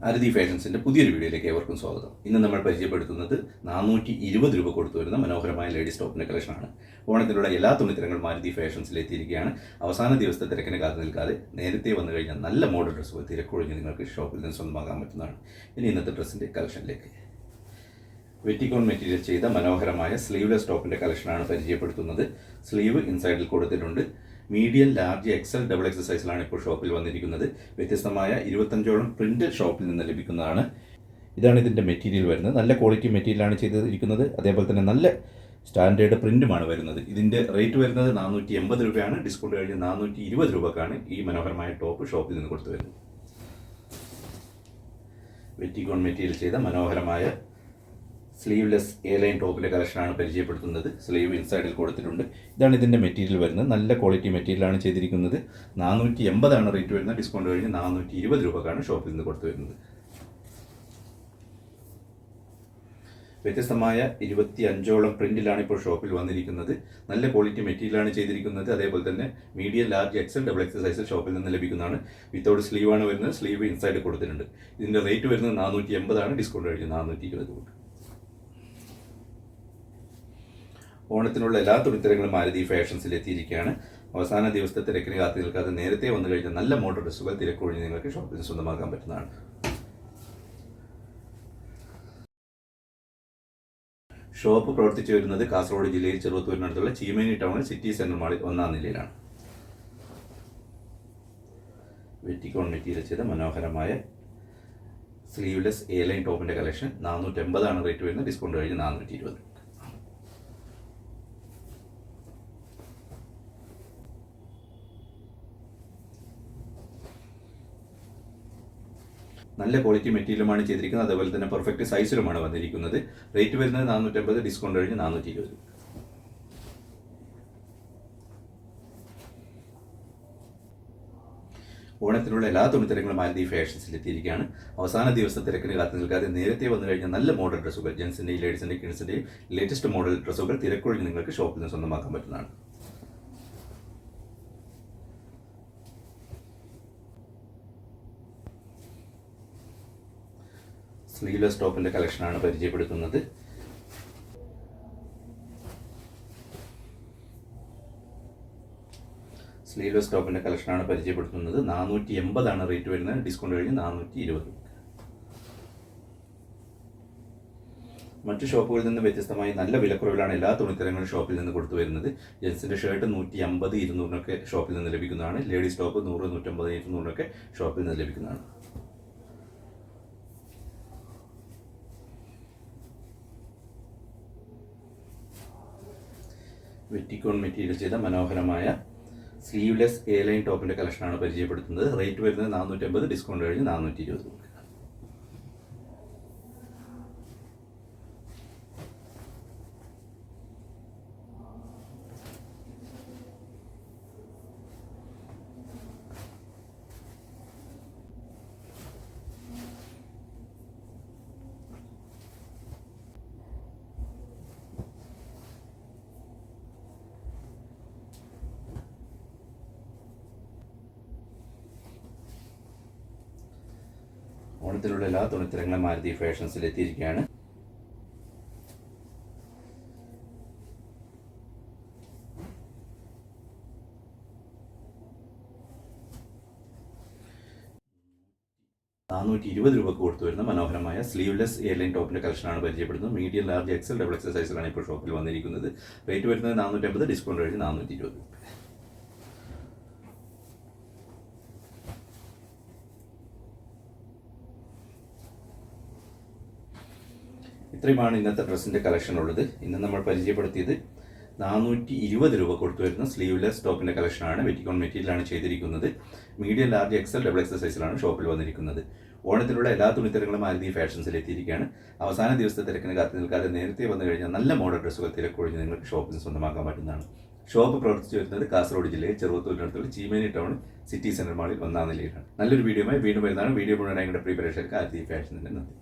അരതി ഫാഷൻസിൻ്റെ പുതിയൊരു വീഡിയോയിലേക്ക് ഏവർക്കും സ്വാഗതം. ഇന്ന് നമ്മൾ പരിചയപ്പെടുത്തുന്നത് 420 രൂപ കൊടുത്തു വരുന്ന മനോഹരമായ ലേഡീസ് ടോപ്പിൻ്റെ കളക്ഷനാണ്. ഓണത്തിലുള്ള എല്ലാ തുണിത്തരങ്ങളും മാരുതി ഫാഷൻസിൽ എത്തിയിരിക്കുകയാണ്. അവസാന ദിവസത്തെ തിരക്കിന് കാത്തു നിൽക്കാതെ നേരത്തെ വന്നു കഴിഞ്ഞാൽ നല്ല മോഡൽ ഡ്രസ്സുകൾ തിരക്കൊഴിഞ്ഞ് നിങ്ങൾക്ക് ഷോപ്പിൽ നിന്ന് സ്വന്തമാക്കാൻ പറ്റുന്നതാണ്. ഇനി ഇന്നത്തെ ഡ്രസ്സിൻ്റെ കളക്ഷനിലേക്ക്. വെറ്റിക്കോൺ മെറ്റീരിയൽ ചെയ്ത മനോഹരമായ സ്ലീവ്ലെസ് ടോപ്പിൻ്റെ കളക്ഷനാണ് പരിചയപ്പെടുത്തുന്നത്. സ്ലീവ് ഇൻസൈഡിൽ കൊടുത്തിട്ടുണ്ട്. Medium, large, XL, double XL സൈസിലാണ് ഇപ്പോൾ ഷോപ്പിൽ വന്നിരിക്കുന്നത്. വ്യത്യസ്തമായ 25ഓളം പ്രിന്റ് ഷോപ്പിൽ നിന്ന് ലഭിക്കുന്നതാണ്. ഇതാണ് ഇതിൻ്റെ മെറ്റീരിയൽ വരുന്നത്. നല്ല ക്വാളിറ്റി മെറ്റീരിയലാണ് ചെയ്തിരിക്കുന്നത്. അതേപോലെ തന്നെ നല്ല സ്റ്റാൻഡേർഡ് പ്രിന്റുമാണ് വരുന്നത്. ഇതിൻ്റെ റേറ്റ് വരുന്നത് 480 രൂപയാണ്. ഡിസ്കൗണ്ട് കഴിഞ്ഞ് 420 രൂപക്കാണ് ഈ മനോഹരമായ ടോപ്പ് ഷോപ്പിൽ നിന്ന് കൊടുത്തു വരുന്നത്. വെറ്റിക്കോൺ മെറ്റീരിയൽ ചെയ്ത മനോഹരമായ സ്ലീവ്ലെസ് എ ലൈൻ ടോപ്പിൻ്റെ കളക്ഷനാണ് പരിചയപ്പെടുത്തുന്നത്. സ്ലീവ് ഇൻസൈഡിൽ കൊടുത്തിട്ടുണ്ട്. ഇതാണ് ഇതിൻ്റെ മെറ്റീരിയൽ വരുന്നത്. നല്ല ക്വാളിറ്റി മെറ്റീരിയലാണ് ചെയ്തിരിക്കുന്നത്. 480 റേറ്റ് വരുന്നത്. ഡിസ്കൗണ്ട് കഴിഞ്ഞ് 420 രൂപക്കാണ് ഷോപ്പിൽ നിന്ന് കൊടുത്തു വരുന്നത്. വ്യത്യസ്തമായ 25ഓളം പ്രിന്റിലാണ് ഇപ്പോൾ ഷോപ്പിൽ വന്നിരിക്കുന്നത്. നല്ല ക്വാളിറ്റി മെറ്റീരിയലാണ് ചെയ്തിരിക്കുന്നത്. അതേപോലെ തന്നെ medium, large, XL, double XL സൈസിൽ ഷോപ്പിൽ നിന്ന് ലഭിക്കുന്നതാണ്. വിത്തൗട്ട് സ്ലീവാണ് വരുന്നത്. സ്ലീവ് ഇൻസൈഡ് കൊടുത്തിട്ടുണ്ട്. ഇതിൻ്റെ റേറ്റ് വരുന്നത് 480. ഡിസ്കൗണ്ട് കഴിഞ്ഞ് 420 രൂപ. ഓണത്തിനുള്ള എല്ലാ തുണിത്തരങ്ങളും മാരുതി ഫാഷൻസിൽ എത്തിയിരിക്കുകയാണ്. അവസാന ദിവസത്തെ തിരക്കിന് കാത്തു നിൽക്കാതെ നേരത്തെ വന്നു കഴിഞ്ഞാൽ നല്ല മോഡൽ ഡ്രസ്സുകൾ തിരക്കൊഴിഞ്ഞ് നിങ്ങൾക്ക് ഷോപ്പിൽ സ്വന്തമാക്കാൻ പറ്റുന്നതാണ്. ഷോപ്പ് പ്രവർത്തിച്ചു വരുന്നത് കാസർഗോഡ് ജില്ലയിൽ ചെറുവത്തൂരിനടുത്തുള്ള ചീമേനി ടൗണിൽ സിറ്റി സെന്റർ മാളിൽ 1-ാം നിലയിലാണ്. വെറ്റിക്കോൺ മെറ്റീരിയൽ ചെയ്ത മനോഹരമായ സ്ലീവ്ലെസ് എ ലൈൻ ടോപ്പിൻ്റെ കളക്ഷൻ 480 റേറ്റ് വരുന്നത്. ഡിസ്കൗണ്ട് കഴിഞ്ഞ് 420. നല്ല ക്വാളിറ്റി മെറ്റീരിയലുമാണ് ചെയ്തിരിക്കുന്നത്. അതേപോലെ തന്നെ പെർഫെക്റ്റ് സൈസിലുമാണ് വന്നിരിക്കുന്നത്. റേറ്റ് വരുന്നത് 480. ഡിസ്കൗണ്ട് കഴിഞ്ഞ് 420. ഓണത്തിനുള്ള എല്ലാ തുണിത്തരങ്ങളും മാരുതി ഫാഷൻസിൽ എത്തിയിരിക്കുകയാണ്. അവസാന ദിവസത്തെ തിരക്കിന് കാത്തു നിൽക്കാതെ നേരത്തെ വന്നു കഴിഞ്ഞാൽ നല്ല മോഡൽ ഡ്രസ്സുകൾ, ജെൻസിൻ്റെയും ലേഡീസിൻ്റെയും കിഡ്സിൻ്റെയും ലേറ്റസ്റ്റ് മോഡൽ ഡ്രസ്സുകൾ തിരക്കൊഴിഞ്ഞ് നിങ്ങൾക്ക് ഷോപ്പിൽ നിന്ന് സ്വന്തമാക്കാൻ പറ്റുന്നതാണ്. സ്ലീവ്ലെസ് ടോപ്പിൻ്റെ കളക്ഷനാണ് പരിചയപ്പെടുത്തുന്നത്. സ്ലീവ്ലെസ് ടോപ്പിൻ്റെ കളക്ഷനാണ് പരിചയപ്പെടുത്തുന്നത്. 480 റേറ്റ് വരുന്നത്. ഡിസ്കൗണ്ട് കഴിഞ്ഞ് 420. മറ്റു ഷോപ്പുകളിൽ നിന്ന് വ്യത്യസ്തമായി നല്ല വിലക്കുറവിലാണ് എല്ലാ തുണിത്തരങ്ങളും ഷോപ്പിൽ നിന്ന് കൊടുത്തു വരുന്നത്. ജെൻസിൻ്റെ ഷർട്ട് 150, 200 ഷോപ്പിൽ നിന്ന് ലഭിക്കുന്നതാണ്. ലേഡീസ് ടോപ്പ് 100, 150, 200 ഷോപ്പിൽ നിന്ന് ലഭിക്കുന്നതാണ്. വെറ്റിക്കോൺ മെറ്റീരിയൽ ചെയ്ത മനോഹരമായ സ്ലീവ്ലെസ് എ ലൈൻ ടോപ്പിൻ്റെ കളക്ഷനാണ് പരിചയപ്പെടുത്തുന്നത്. റേറ്റ് വരുന്നത് 480. ഡിസ്കൗണ്ട് കഴിഞ്ഞ് 420. ഓണത്തിലുള്ള എല്ലാ തുണിത്തരങ്ങളും മാരുതി ഫാഷൻസിൽ എത്തിയിരിക്കുകയാണ്. ₹420 കൊടുത്തു വരുന്ന മനോഹരമായ സ്ലീവ്ലെസ് എ ലൈൻ ടോപ്പിൻ്റെ കളക്ഷനാണ് പരിചയപ്പെടുന്നത്. Medium, large, XL, double XL സൈസിലാണ് ഇപ്പോൾ ഷോപ്പിൽ വന്നിരിക്കുന്നത്. റേറ്റ് വരുന്നത് 480. ഡിസ്കൗണ്ട് കഴിഞ്ഞ് 420. ഇത്രയുമാണ് ഇന്നത്തെ ഡ്രസ്സിൻ്റെ കളക്ഷൻ ഉള്ളത്. ഇന്ന് നമ്മൾ പരിചയപ്പെടുത്തിയത് 420 രൂപ കൊടുത്തു വരുന്ന സ്ലീവ്ലെസ് ടോപ്പിൻ്റെ കളക്ഷനാണ്. വെറ്റിക്കോൺ മെറ്റീരിയലാണ് ചെയ്തിരിക്കുന്നത്. Medium, large, XL, double XL സൈസിലാണ് ഷോപ്പിൽ വന്നിരിക്കുന്നത്. ഓണത്തിലുള്ള എല്ലാ തുണിത്തരങ്ങളും മാരുതി ഫാഷൻസിൽ എത്തിയിരിക്കുകയാണ്. അവസാന ദിവസത്തെ തിരക്കിന് കാത്തു നിൽക്കാതെ നേരത്തെ വന്നു കഴിഞ്ഞാൽ നല്ല മോഡൽ ഡ്രസ്സുകൾ തിരക്കൊഴിഞ്ഞ് നിങ്ങൾക്ക് ഷോപ്പിൽ നിന്ന് സ്വന്തമാക്കാൻ പറ്റുന്നതാണ്. ഷോപ്പ് പ്രവർത്തിച്ചു വരുന്നത് കാസർഗോഡ് ജില്ലയിൽ ചെറുവത്തൂരിനടുത്തുള്ള ചീമേനി ടൗൺ സിറ്റി സെന്റർ മാളിൽ 1-ാം നിലയിലാണ്. നല്ലൊരു വീഡിയോയുമായി വീണ്ടും വരുന്നതാണ്. വീഡിയോ മുഴുവനായി പ്രിയ പ്രേക്ഷകർക്ക് മാരുതി ഫാഷൻസിൻ്റെ നന്ദി.